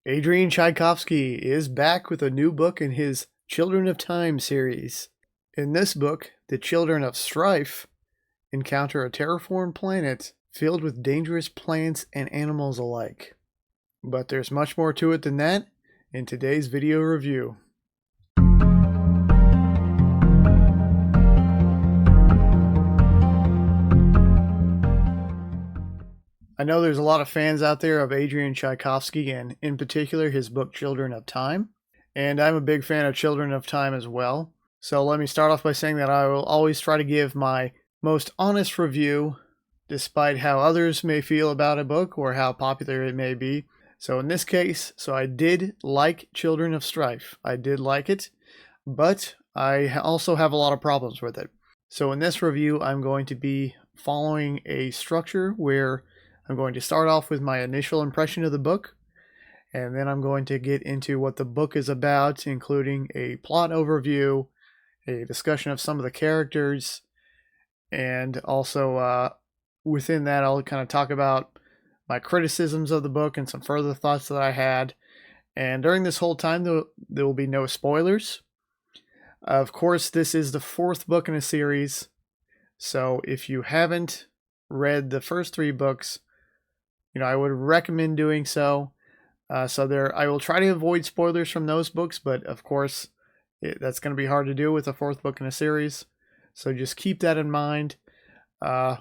Adrian Tchaikovsky is back with a new book in his Children of Time series. In this book, the Children of Strife encounter a terraformed planet filled with dangerous plants and animals alike. But there's much more to it than that in today's video review. I know there's a lot of fans out there of Adrian Tchaikovsky and in particular his book Children of Time. And I'm a big fan of Children of Time as well. So let me start off by saying that I will always try to give my most honest review despite how others may feel about a book or how popular it may be. So in this case, I did like Children of Strife. I did like it, but I also have a lot of problems with it. So in this review, I'm going to be following a structure where I'm going to start off with my initial impression of the book, and then I'm going to get into what the book is about, including a plot overview, a discussion of some of the characters, and also within that I'll kind of talk about my criticisms of the book and some further thoughts that I had. And during this whole time, there will be no spoilers. Of course, this is the fourth book in a series, so if you haven't read the first three books, I would recommend doing so. I will try to avoid spoilers from those books, but of course, that's going to be hard to do with the fourth book in a series. So just keep that in mind. I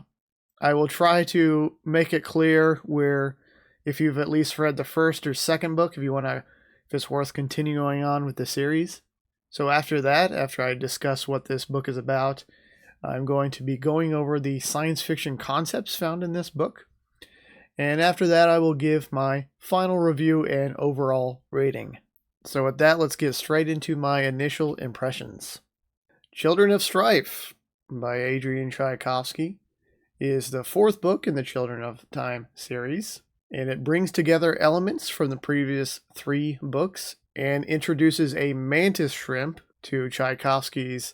will try to make it clear where, if you've at least read the first or second book, if it's worth continuing on with the series. So after I discuss what this book is about, I'm going to be going over the science fiction concepts found in this book. And after that, I will give my final review and overall rating. So with that, let's get straight into my initial impressions. Children of Strife by Adrian Tchaikovsky is the fourth book in the Children of Time series, and it brings together elements from the previous three books and introduces a mantis shrimp to Tchaikovsky's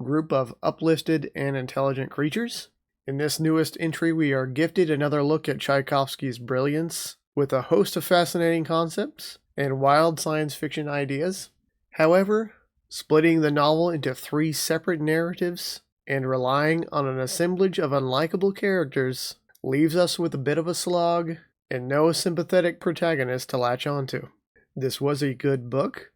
group of uplifted and intelligent creatures. In this newest entry, we are gifted another look at Tchaikovsky's brilliance with a host of fascinating concepts and wild science fiction ideas. However, splitting the novel into three separate narratives and relying on an assemblage of unlikable characters leaves us with a bit of a slog and no sympathetic protagonist to latch onto. This was a good book,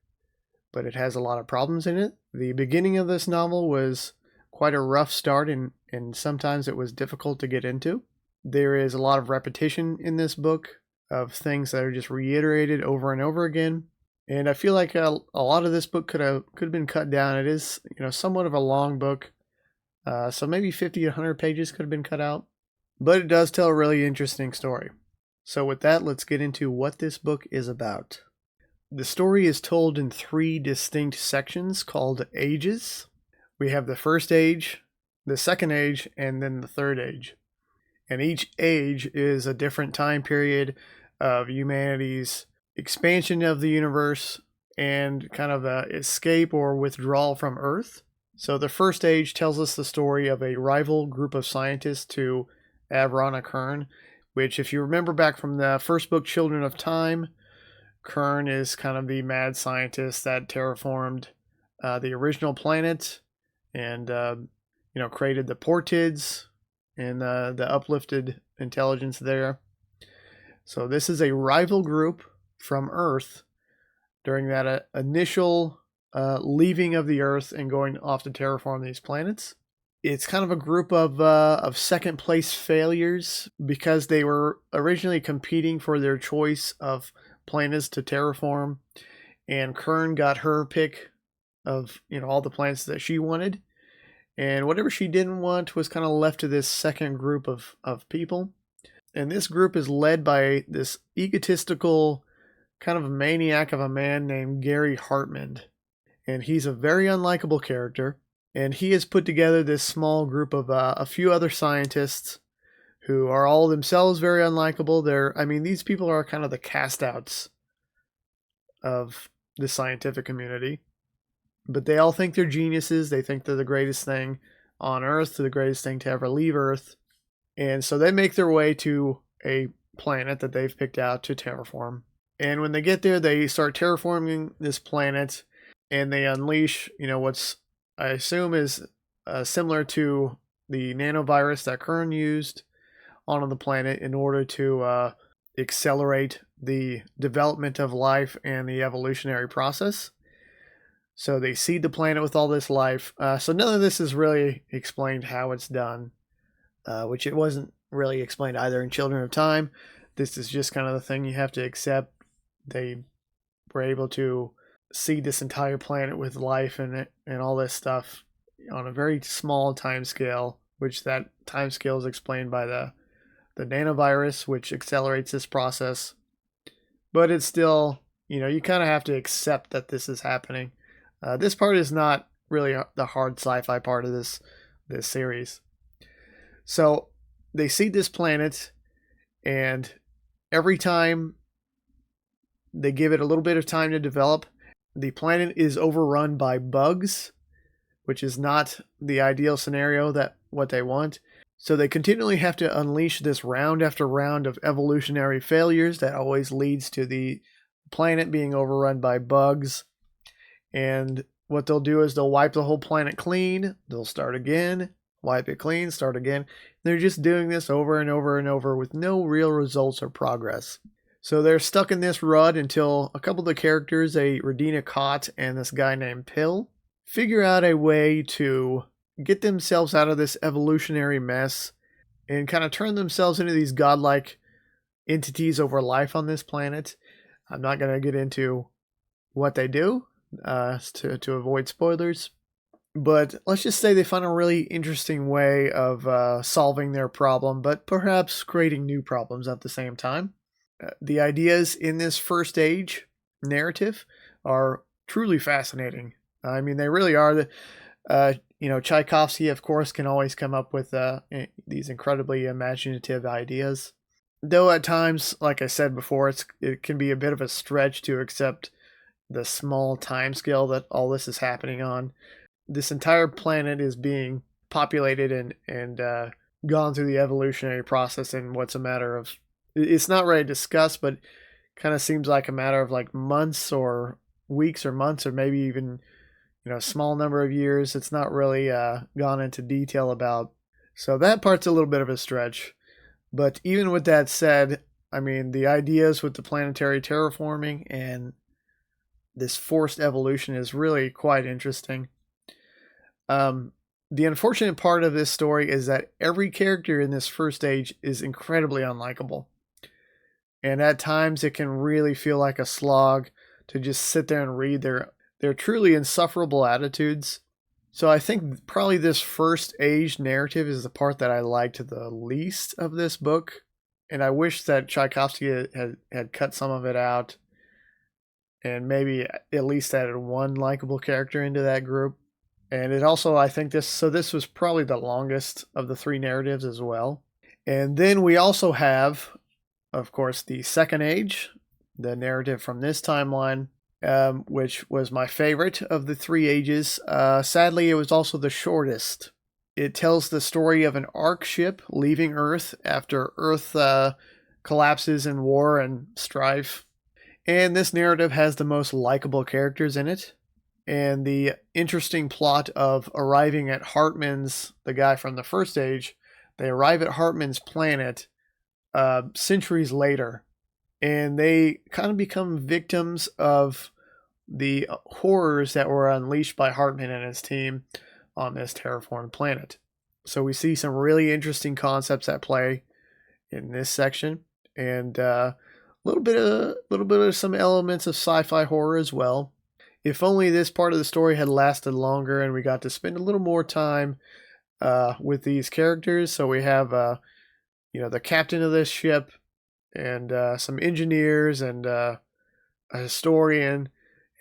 but it has a lot of problems in it. The beginning of this novel was quite a rough start and sometimes it was difficult to get into. There is a lot of repetition in this book of things that are just reiterated over and over again. And I feel like a lot of this book could have been cut down. It is, somewhat of a long book. So maybe 50 to 100 pages could have been cut out. But it does tell a really interesting story. So with that, let's get into what this book is about. The story is told in three distinct sections called ages. We have the first age, the second age, and then the third age. And each age is a different time period of humanity's expansion of the universe and kind of a escape or withdrawal from Earth. So the first age tells us the story of a rival group of scientists to Avrana Kern, which, if you remember back from the first book, Children of Time, Kern is kind of the mad scientist that terraformed the original planet and created the Portids and the uplifted intelligence there. So this is a rival group from Earth during that initial leaving of the Earth and going off to terraform these planets. It's kind of a group of second place failures because they were originally competing for their choice of planets to terraform, and Kern got her pick of all the planets that she wanted. And whatever she didn't want was kind of left to this second group of people. And this group is led by this egotistical kind of maniac of a man named Gary Hartman. And he's a very unlikable character. And he has put together this small group of a few other scientists who are all themselves very unlikable. These people are kind of the cast-outs of the scientific community. But they all think they're geniuses. They think they're the greatest thing on Earth, the greatest thing to ever leave Earth. And so they make their way to a planet that they've picked out to terraform. And when they get there, they start terraforming this planet, and they unleash, what's I assume is similar to the nanovirus that Kern used onto the planet in order to accelerate the development of life and the evolutionary process. So they seed the planet with all this life. So none of this is really explained how it's done, which it wasn't really explained either in Children of Time. This is just kind of the thing you have to accept. They were able to seed this entire planet with life and all this stuff on a very small time scale, which that time scale is explained by the nanovirus, which accelerates this process. But it's still, you kind of have to accept that this is happening. This part is not really the hard sci-fi part of this series. So they seed this planet, and every time they give it a little bit of time to develop, the planet is overrun by bugs, which is not the ideal scenario, that what they want. So they continually have to unleash this round after round of evolutionary failures that always leads to the planet being overrun by bugs. And what they'll do is they'll wipe the whole planet clean. They'll start again, wipe it clean, start again. They're just doing this over and over and over with no real results or progress. So they're stuck in this rut until a couple of the characters, Radina Cott and this guy named Pill, figure out a way to get themselves out of this evolutionary mess and kind of turn themselves into these godlike entities over life on this planet. I'm not going to get into what they do to avoid spoilers, but let's just say they find a really interesting way of solving their problem, but perhaps creating new problems at the same time. The ideas in this first age narrative are truly fascinating. I mean, they really are. Tchaikovsky, of course, can always come up with these incredibly imaginative ideas. Though at times, like I said before, it can be a bit of a stretch to accept the small time scale that all this is happening on. This entire planet is being populated and gone through the evolutionary process in what's a matter of, it's not really discussed, but kind of seems like a matter of like months or weeks or months or maybe even a small number of years. It's not really gone into detail about. So that part's a little bit of a stretch. But even with that said, I mean, the ideas with the planetary terraforming and this forced evolution is really quite interesting. The unfortunate part of this story is that every character in this first stage is incredibly unlikable. And at times it can really feel like a slog to just sit there and read their truly insufferable attitudes. So I think probably this first age narrative is the part that I liked the least of this book. And I wish that Tchaikovsky had cut some of it out and maybe at least added one likable character into that group. And it also, I think this was probably the longest of the three narratives as well. And then we also have, of course, the second age, the narrative from this timeline, which was my favorite of the three ages. Sadly, it was also the shortest. It tells the story of an Ark ship leaving Earth after Earth collapses in war and strife. And this narrative has the most likable characters in it. And the interesting plot of arriving at Hartman's, the guy from the first age, they arrive at Hartman's planet centuries later. And they kind of become victims of the horrors that were unleashed by Hartman and his team on this terraformed planet. So we see some really interesting concepts at play in this section, and a little bit of some elements of sci-fi horror as well. If only this part of the story had lasted longer and we got to spend a little more time with these characters. So we have the captain of this ship and some engineers and a historian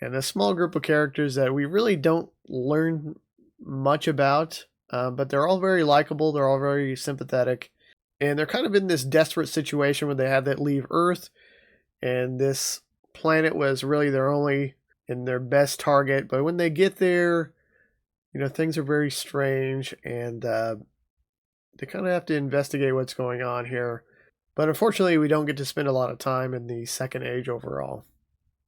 and a small group of characters that we really don't learn much about, but they're all very likable. They're all very sympathetic, and they're kind of in this desperate situation where they had to leave Earth, and this planet was really their only and their best target. But when they get there, things are very strange, and they kind of have to investigate what's going on here. But unfortunately, we don't get to spend a lot of time in the second age overall.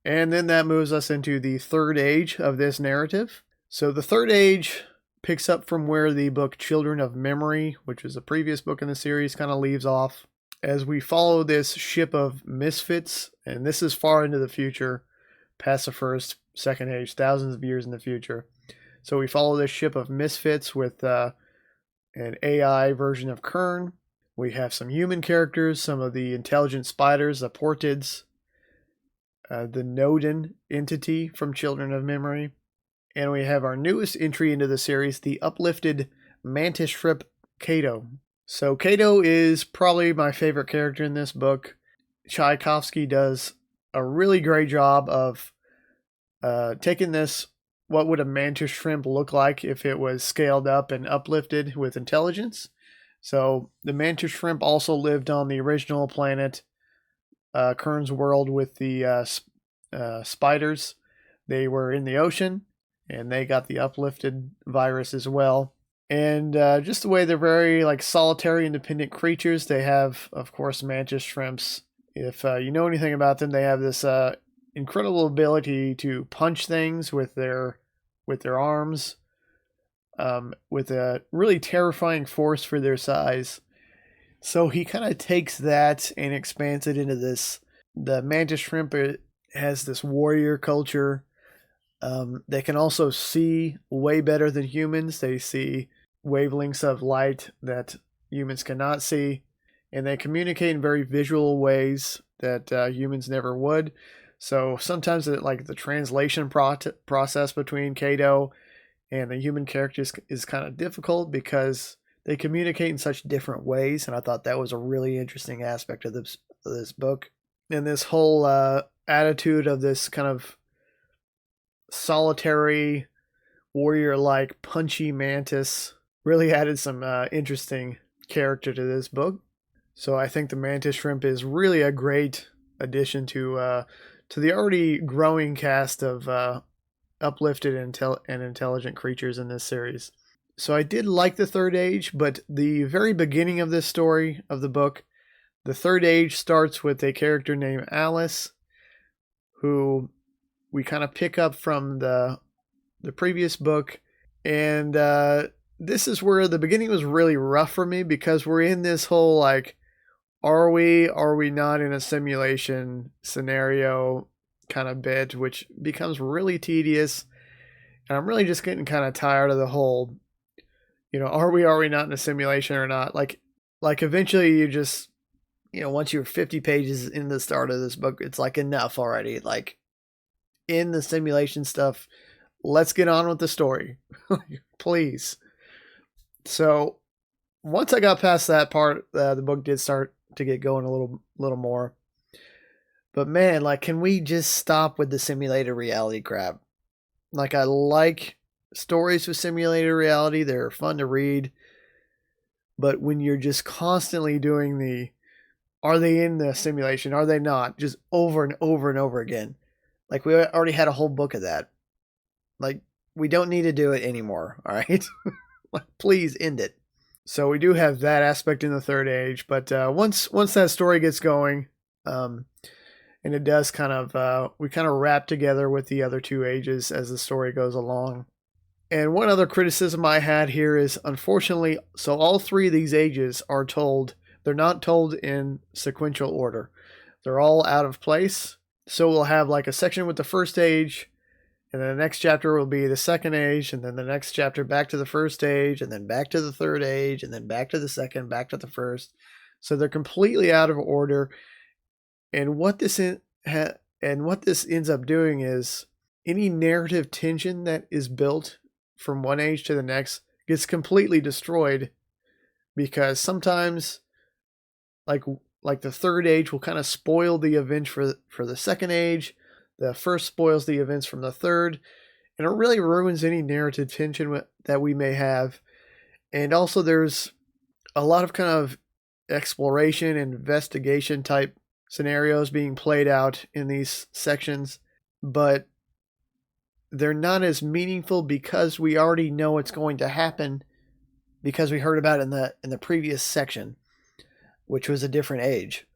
And then that moves us into the third age of this narrative. So the third age picks up from where the book Children of Memory, which was the previous book in the series, kind of leaves off, as we follow this ship of misfits, and this is far into the future, past the first, second age, thousands of years in the future. So we follow this ship of misfits with an AI version of Kern. We have some human characters, some of the intelligent spiders, the Portids, the Noden entity from Children of Memory. And we have our newest entry into the series, the uplifted mantis shrimp Cato. So Cato is probably my favorite character in this book. Tchaikovsky does a really great job of taking this, what would a mantis shrimp look like if it was scaled up and uplifted with intelligence. So the mantis shrimp also lived on the original planet, Kern's world, with the spiders. They were in the ocean, and they got the uplifted virus as well. And just the way they're very like solitary, independent creatures. They have, of course, mantis shrimps. If you know anything about them, they have this incredible ability to punch things with their arms, with a really terrifying force for their size. So he kind of takes that and expands it into this. The mantis shrimp has this warrior culture. They can also see way better than humans. They see wavelengths of light that humans cannot see, and they communicate in very visual ways that humans never would. So sometimes the translation process between Cato and the human characters is kind of difficult because they communicate in such different ways, and I thought that was a really interesting aspect of this book. And this whole attitude of this kind of solitary, warrior-like, punchy mantis really added some interesting character to this book. So I think the mantis shrimp is really a great addition to the already growing cast of uplifted and intelligent creatures in this series. So I did like the third age, but the very beginning of this story of the book, the third age starts with a character named Alice, who we kind of pick up from the previous book. And this is where the beginning was really rough for me, because we're in this whole like, are we not in a simulation scenario kind of bit, which becomes really tedious. And I'm really just getting kind of tired of the whole, are we not in a simulation or not? Like eventually you just, once you're 50 pages in the start of this book, it's like enough already. Like, in the simulation stuff, let's get on with the story. Please. So once I got past that part, the book did start to get going a little more. But man, like, can we just stop with the simulated reality crap? Like, I like stories with simulated reality. They're fun to read. But when you're just constantly doing are they in the simulation? Are they not? Just over and over and over again. Like, we already had a whole book of that. Like, we don't need to do it anymore, all right? Like, please end it. So we do have that aspect in the third age, but once that story gets going, and it does kind of, we kind of wrap together with the other two ages as the story goes along. And one other criticism I had here is, unfortunately, so all three of these ages are told, they're not told in sequential order. They're all out of place. So we'll have like a section with the first age, and then the next chapter will be the second age, and then the next chapter back to the first age, and then back to the third age, and then back to the second, back to the first. So they're completely out of order. And what this ends up doing is any narrative tension that is built from one age to the next gets completely destroyed, because sometimes like the third age will kind of spoil the events for the second age. The first spoils the events from the third, and it really ruins any narrative tension that we may have. And also there's a lot of kind of exploration and investigation type scenarios being played out in these sections, but they're not as meaningful because we already know what's going to happen, because we heard about it in the previous section. which was a different age.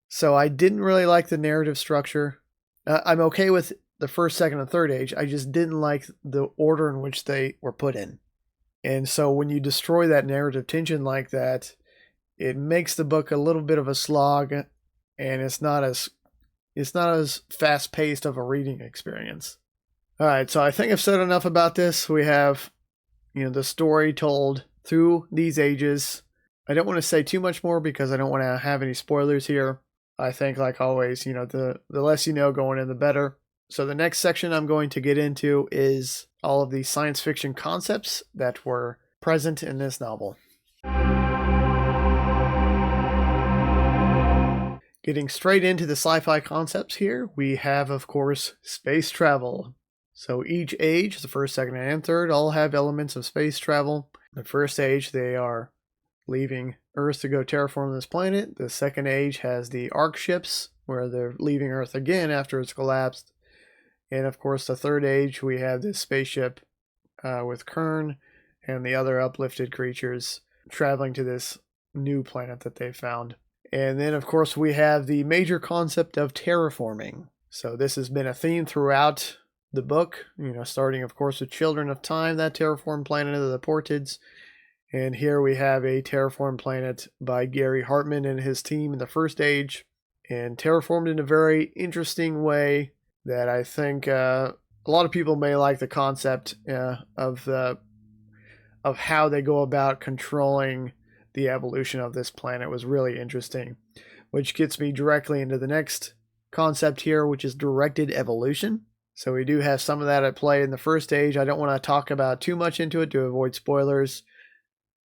So I didn't really like the narrative structure. I'm okay with the first, second, and third age. I just didn't like the order in which they were put in. And so when you destroy that narrative tension like that, it makes the book a little bit of a slog, and it's not as fast-paced of a reading experience. All right, so I think I've said enough about this. We have, the story told through these ages. I don't want to say too much more because I don't want to have any spoilers here. I think, like always, the less you know going in, the better. So the next section I'm going to get into is all of the science fiction concepts that were present in this novel. Getting straight into the sci-fi concepts here, we have, of course, space travel. So each age, the first, second, and third, all have elements of space travel. The first age, they are leaving Earth to go terraform this planet. The second age has the arc ships, where they're leaving Earth again after it's collapsed. And of course, the third age, we have this spaceship with Kern and the other uplifted creatures traveling to this new planet that they found. And then, of course, we have the major concept of terraforming. So this has been a theme throughout the book, starting, of course, with Children of Time, that terraformed planet of the Portids. And here we have a terraformed planet by Gary Hartman and his team in the first age, and terraformed in a very interesting way that I think a lot of people may like the concept of how they go about controlling the evolution of this planet. Was really interesting, which gets me directly into the next concept here, which is directed evolution. So we do have some of that at play in the first age. I don't want to talk about too much into it to avoid spoilers,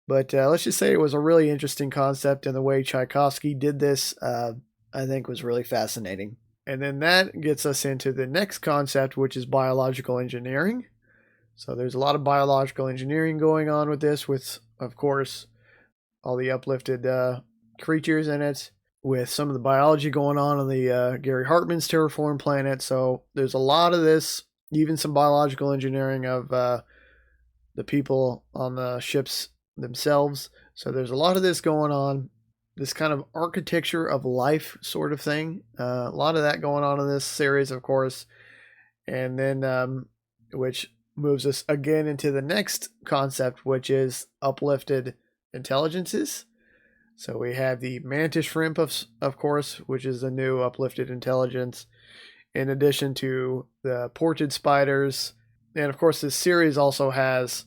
but let's just say it was a really interesting concept, and the way Tchaikovsky did this, I think was really fascinating. And then that gets us into the next concept, which is biological engineering. So there's a lot of biological engineering going on with this, with, of course, all the uplifted creatures in it, with some of the biology going on the Gary Hartman's terraform planet. So there's a lot of this, even some biological engineering of the people on the ships themselves. So there's a lot of this going on. This kind of architecture of life sort of thing. A lot of that going on in this series, of course. And then, which moves us again into the next concept, which is uplifted intelligences. So we have the mantis shrimp, of course, which is a new uplifted intelligence, in addition to the portid spiders. And of course, this series also has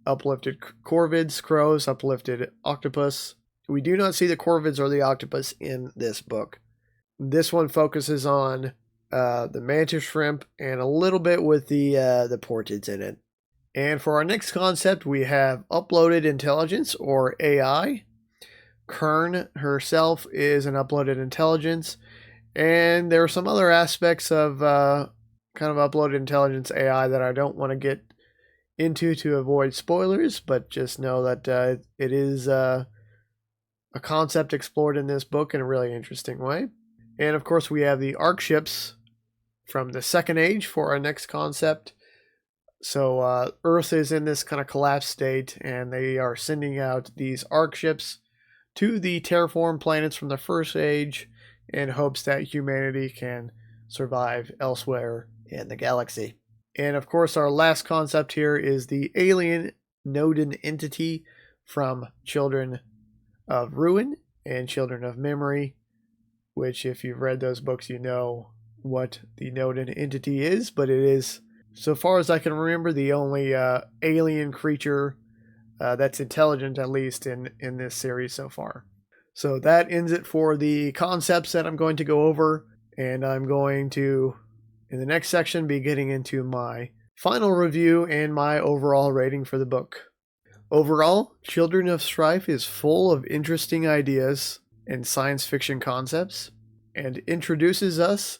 uplifted corvids, crows, uplifted octopus. We do not see the corvids or the octopus in this book. This one focuses on the mantis shrimp and a little bit with the portids in it. And for our next concept, we have uploaded intelligence, or AI. Kern herself is an uploaded intelligence, and there are some other aspects of kind of uploaded intelligence AI that I don't want to get into to avoid spoilers, but just know that it is a concept explored in this book in a really interesting way. And of course, we have the arc ships from the second age for our next concept. So Earth is in this kind of collapsed state, and they are sending out these arc ships to the terraformed planets from the first age in hopes that humanity can survive elsewhere in the galaxy. And of course, our last concept here is the alien Nodin entity from Children of Ruin and Children of Memory, which, if you've read those books, you know what the Nodin entity is, but it is, so far as I can remember, the only alien creature that's intelligent, at least in this series so far. So that ends it for the concepts that I'm going to go over, and I'm going to, in the next section, be getting into my final review and my overall rating for the book. Overall, Children of Strife is full of interesting ideas and science fiction concepts, and introduces us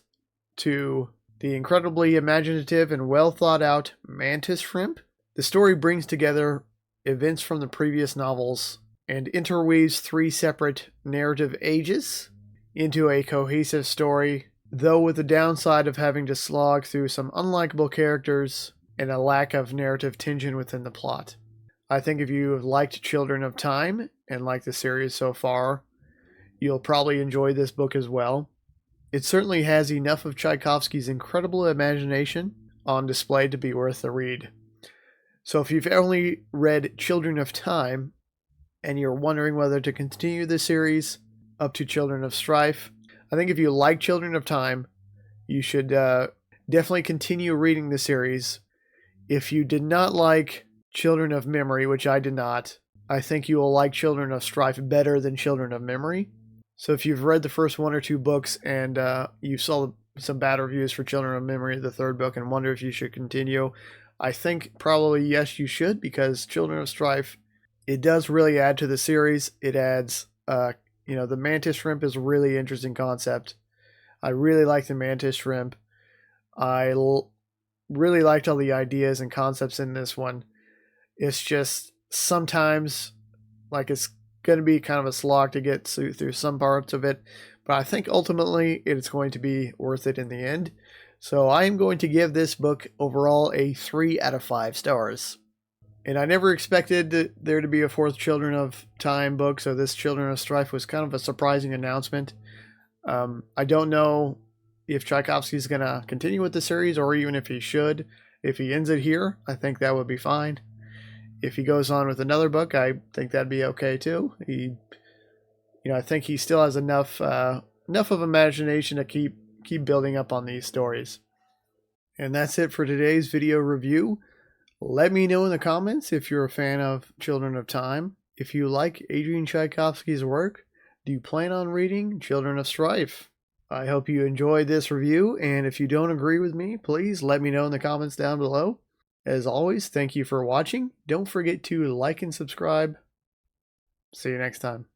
to the incredibly imaginative and well thought out mantis shrimp. The story brings together events from the previous novels and interweaves 3 separate narrative ages into a cohesive story, though with the downside of having to slog through some unlikable characters and a lack of narrative tension within the plot. I think if you have liked Children of Time and like the series so far, you'll probably enjoy this book as well. It certainly has enough of Tchaikovsky's incredible imagination on display to be worth the read. So if you've only read Children of Time and you're wondering whether to continue the series up to Children of Strife, I think if you like Children of Time, you should definitely continue reading the series. If you did not like Children of Memory, which I did not, I think you will like Children of Strife better than Children of Memory. So if you've read the first one or two books and you saw some bad reviews for Children of Memory, the third book, and wonder if you should continue, I think probably yes, you should, because Children of Strife, it does really add to the series. It adds, the mantis shrimp is a really interesting concept. I really like the mantis shrimp. I really liked all the ideas and concepts in this one. It's just sometimes like it's going to be kind of a slog to get through some parts of it, but I think ultimately it's going to be worth it in the end. So I am going to give this book overall a 3 out of 5 stars. And I never expected there to be a fourth Children of Time book, so this Children of Strife was kind of a surprising announcement. I don't know if Tchaikovsky's going to continue with the series, or even if he should. If he ends it here, I think that would be fine. If he goes on with another book, I think that'd be okay too. I think he still has enough of imagination to keep building up on these stories. And that's it for today's video review. Let me know in the comments if you're a fan of Children of Time. If you like Adrian Tchaikovsky's work, do you plan on reading Children of Strife? I hope you enjoyed this review, and if you don't agree with me, please let me know in the comments down below. As always, thank you for watching. Don't forget to like and subscribe. See you next time.